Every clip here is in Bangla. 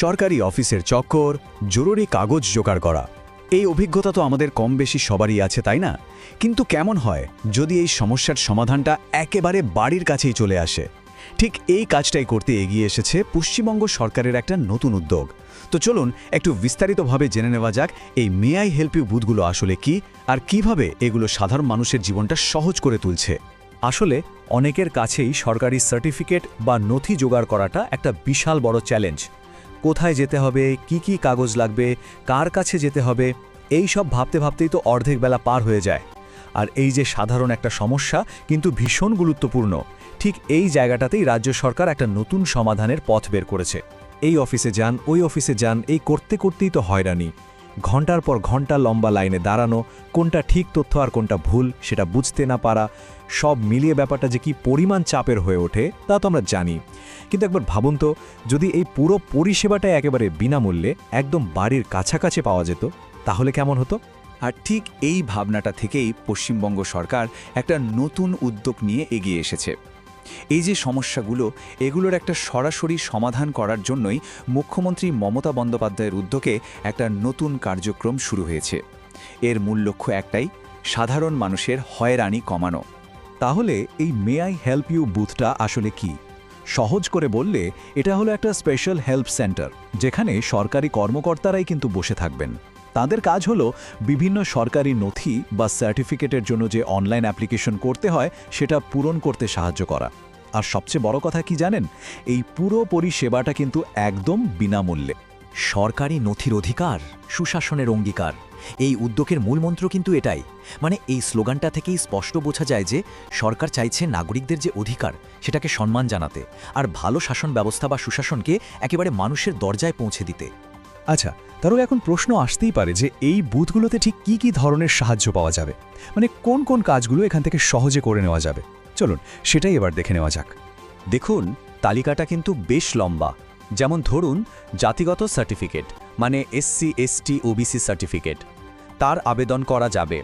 সরকারি অফিসের চক্কর, জরুরি কাগজ জোগাড় করা। এই অভিজ্ঞতা তো আমাদের কম বেশি সবারই আছে, তাই না? কিন্তু কেমন হয় যদি এই সমস্যার সমাধানটা একেবারে বাড়ির কাছেই চলে আসে? ঠিক এই কাজটাই করতে এগিয়ে এসেছে পশ্চিমবঙ্গ সরকারের একটা নতুন উদ্যোগ। তো চলুন একটু বিস্তারিতভাবে জেনে নেওয়া যাক এই মে আই হেল্প ইউ বুথগুলো আসলে কি, আর কিভাবে এগুলো সাধারণ মানুষের জীবনটা সহজ করে তুলছে। আসলে অনেকের কাছেই সরকারি সার্টিফিকেট বা নথি জোগাড় করাটা একটা বিশাল বড় চ্যালেঞ্জ। কোথায় যেতে হবে, কি কাগজ লাগবে, কার কাছে যেতে হবে, এই সব ভাবতে ভাবতেই তো অর্ধেক বেলা পার হয়ে যায়। আর এই যে সাধারণ একটা সমস্যা কিন্তু ভীষণ গুরুত্বপূর্ণ, ঠিক এই জায়গাটাতেই রাজ্য সরকার একটা নতুন সমাধানের পথ বের করেছে। এই অফিসে যান, ওই অফিসে যান, এই করতে করতেই তো হয়রানি। ঘন্টার পর ঘন্টা লম্বা লাইনে দাঁড়ানো, কোনটা ঠিক তথ্য আর কোনটা ভুল সেটা বুঝতে না পারা, সব মিলিয়ে ব্যাপারটা যে কি পরিমাণ চাপের হয়ে ওঠে তা তো আমরা জানি। কিন্তু একবার ভাবুন তো, যদি এই পুরো পরিষেবাটা একেবারে বিনামূল্যে একদম বাড়ির কাছাকাছি পাওয়া যেত, তাহলে কেমন হতো? আর ঠিক এই ভাবনাটা থেকেই পশ্চিমবঙ্গ সরকার একটা নতুন উদ্যোগ নিয়ে এগিয়ে এসেছে। এই যে সমস্যাগুলো, এগুলোর একটা সরাসরি সমাধান করার জন্যই মুখ্যমন্ত্রী মমতা বন্দ্যোপাধ্যায়ের উদ্যোগে একটা নতুন কার্যক্রম শুরু হয়েছে। এর মূল লক্ষ্য একটাই, সাধারণ মানুষের হয়রানি কমানো। তাহলে এই মে আই হেল্প ইউ বুথটা আসলে কি? সহজ করে বললে এটা হলো একটা স্পেশাল হেল্প সেন্টার, যেখানে সরকারি কর্মকর্তারাই কিন্তু বসে থাকবেন। তাদের কাজ হলো বিভিন্ন সরকারি নথি বা সার্টিফিকেটের জন্য যে অনলাইন অ্যাপ্লিকেশন করতে হয় সেটা পূরণ করতে সাহায্য করা। আর সবচেয়ে বড় কথা কি জানেন? এই পুরো পরিষেবাটা কিন্তু একদম বিনামূল্যে। সরকারি নথির অধিকার, সুশাসনের অঙ্গীকার, এই উদ্যোগের মূলমন্ত্র কিন্তু এটাই। মানে এই স্লোগানটা থেকেই স্পষ্ট বোঝা যায় যে সরকার চাইছে নাগরিকদের যে অধিকার সেটাকে সম্মান জানাতে, আর ভালো শাসন ব্যবস্থা বা সুশাসনকে একেবারে মানুষের দরজায় পৌঁছে দিতে। আচ্ছা, তারও এখন প্রশ্ন আসতেই পারে যে এই বুথগুলোতে ঠিক কি ধরনের সাহায্য পাওয়া যাবে, মানে কোন কোন কাজগুলো এখান থেকে সহজে করে নেওয়া যাবে। চলুন সেটাই এবার দেখে নেওয়া যাক। দেখুন, তালিকাটা কিন্তু বেশ লম্বা। যেমন ধরুন, জাতিগত সার্টিফিকেট মানে এসসি এসটি ওবিসি সার্টিফিকেট, তার আবেদন করা যাবে।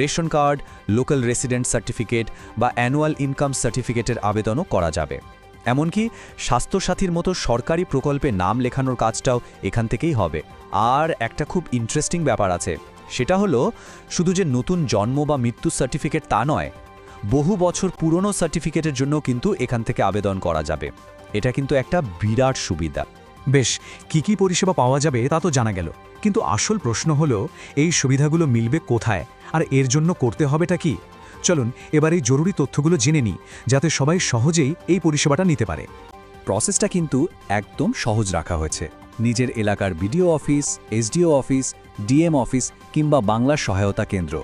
Ration card, local resident certificate বা অ্যানুয়াল ইনকাম সার্টিফিকেটের আবেদনও করা যাবে। এমনকি স্বাস্থ্যসাথীর মতো সরকারি প্রকল্পে নাম লেখানোর কাজটাও এখান থেকেই হবে। আর একটা খুব ইন্টারেস্টিং ব্যাপার আছে, সেটা হলো শুধু যে নতুন জন্ম বা মৃত্যু সার্টিফিকেট তা নয়, বহু বছর পুরনো সার্টিফিকেটের জন্য কিন্তু এখান থেকে আবেদন করা যাবে। এটা কিন্তু একটা বিরাট সুবিধা। বেশ, কি পরিষেবা পাওয়া যাবে তা তো জানা গেল, কিন্তু আসল প্রশ্ন হলো এই সুবিধাগুলো মিলবে কোথায়, আর এর জন্য করতে হবেটা কি? চলুন এবার এই জরুরি তথ্যগুলো জেনে নিই, যাতে সবাই সহজেই এই পরিষেবাটা নিতে পারে। প্রসেসটা কিন্তু একদম সহজ রাখা হয়েছে। নিজের এলাকার BDO office, SDO office, DM office কিংবা বাংলা সহায়তা কেন্দ্র,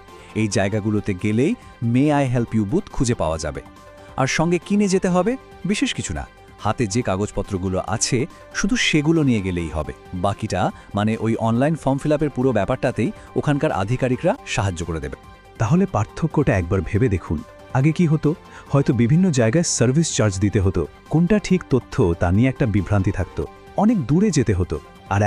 এই জায়গাগুলোতে গেলেই may I help you booth খুঁজে পাওয়া যাবে। আর সঙ্গে কিনে যেতে হবে বিশেষ কিছু না, হাতে যে কাগজপত্রগুলো আছে শুধু সেগুলো নিয়ে গেলেই হবে। বাকিটা মানে ওই অনলাইন ফর্ম ফিল আপের পুরো ব্যাপারটাতেই ওখানকার আধিকারিকরা সাহায্য করে দেবে। তাহলে পার্থক্যটা একবার ভেবে দেখুন। আগে কি হতো, হয়তো বিভিন্ন জায়গায় সার্ভিস চার্জ দিতে হতো, কোনটা ঠিক তথ্য তা নিয়ে একটা বিভ্রান্তি থাকতো, অনেক দূরে যেতে হতো। আর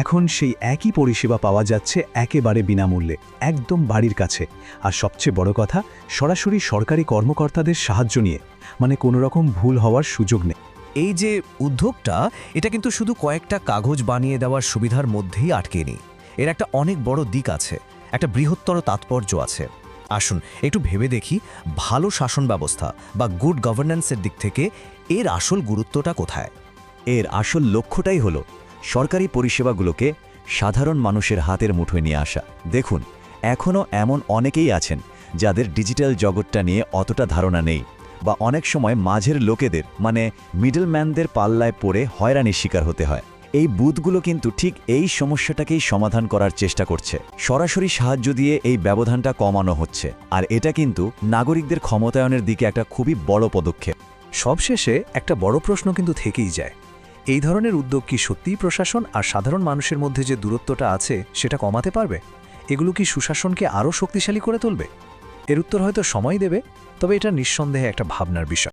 এখন সেই একই পরিষেবা পাওয়া যাচ্ছে একেবারে বিনামূল্যে, একদম বাড়ির কাছে। আর সবচেয়ে বড় কথা, সরাসরি সরকারি কর্মকর্তাদের সাহায্য নিয়ে, মানে কোনো রকম ভুল হওয়ার সুযোগ নেই। এই যে উদ্যোগটা, এটা কিন্তু শুধু কয়েকটা কাগজ বানিয়ে দেওয়ার সুবিধার মধ্যেই আটকে নেই। এর একটা অনেক বড় দিক আছে, একটা বৃহত্তর তাৎপর্য আছে। আসুন একটু ভেবে দেখি, ভালো শাসন ব্যবস্থা বা গুড গভর্নেন্সের দিক থেকে এর আসল গুরুত্বটা কোথায়। এর আসল লক্ষ্যটাই হলো সরকারি পরিষেবাগুলোকে সাধারণ মানুষের হাতের মুঠোয় নিয়ে আসা। দেখুন, এখনও এমন অনেকেই আছেন যাদের ডিজিটাল জগৎটা নিয়ে অতটা ধারণা নেই, বা অনেক সময় মাঝের লোকেদের মানে মিডলম্যানদের পাল্লায় পড়ে হয়রানির শিকার হতে হয়। এই বুথগুলো কিন্তু ঠিক এই সমস্যাটাকেই সমাধান করার চেষ্টা করছে। সরাসরি সাহায্য দিয়ে এই ব্যবধানটা কমানো হচ্ছে, আর এটা কিন্তু নাগরিকদের ক্ষমতায়নের দিকে একটা খুবই বড় পদক্ষেপ। সবশেষে একটা বড় প্রশ্ন কিন্তু থেকেই যায়, এই ধরনের উদ্যোগ কি সত্যিই প্রশাসন আর সাধারণ মানুষের মধ্যে যে দূরত্বটা আছে সেটা কমাতে পারবে? এগুলো কি সুশাসনকে আরও শক্তিশালী করে তুলবে? এর উত্তর হয়তো সময় দেবে, তবে এটা নিঃসন্দেহে একটা ভাবনার বিষয়।